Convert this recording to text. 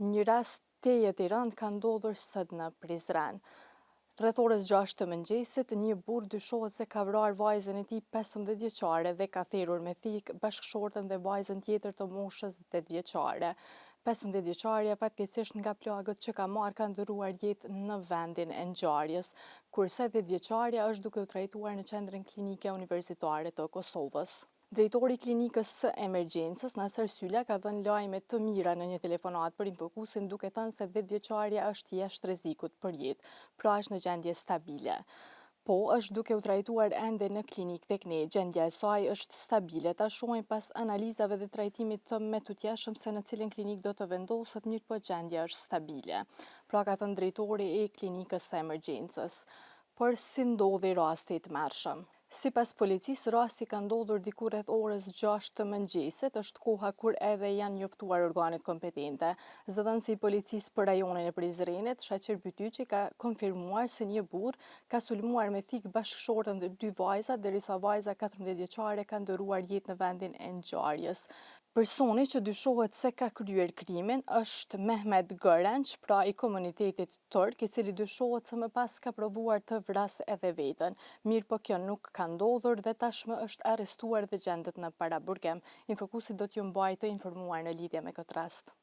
Një rast teje të rëndë ka ndodhur sot në Prizren. Rreth orës 6 të mëngjesit, një burr dyshohet se ka vrarë vajzën e tij 15 vjeçare dhe ka therrur me thikë bashkëshorten dhe vajzën tjetër të moshës 8 vjeçare. 15 vjeçaria fatkeqësisht nga plagët që ka marrë ka ndëruar jetë në vendin e ngjarjes, kurse 10 vjeçaria është duke u trajtuar në qendrën klinike universitare të Kosovës. Drejtori i klinikës së emergjencës, Naser Sylla, ka dhënë lajme të mira në një telefonat për Infokusin, duke thënë se 10 vjeçaria është jashtë rrezikut për jetë, pra është në gjendje stabile. Po, është duke u trajtuar ende në klinikë tek ne, gjendja e saj është stabile. Ta shohim pas analizave dhe trajtimit të metutjeshëm se në cilën klinikë do të vendoset, mirë po gjendja është stabile. Pra ka thënë drejtori i klinikës së emergjencës. Por si ndodhi rasti i tmerrshëm? Sipas policisë, rasti ka ndodhur diku rreth orës 6 të mëngjesit, është koha kur edhe janë njoftuar organet kompetente. Zëdhënësi i policisë për rajonin e Prizrenit, Shaqir Bytyqi, ka konfirmuar se një burr ka sulmuar me thikë bashkëshorten dhe 2 vajza, derisa vajza 14 vjeçare ka ndëruar jetë në vendin e ngjarjes. Personi që dyshohet se ka kryer krimin është Mehmet Gorenç, pra i komunitetit turk, i cili dyshohet se më pas ka provuar të vrasë edhe veten. Mirë po kjo nuk ka ndodhur dhe tashmë është arrestuar dhe gjendet në paraburgim. Infokusi do t'ju mbajë të informuar në lidhje me këtë rast.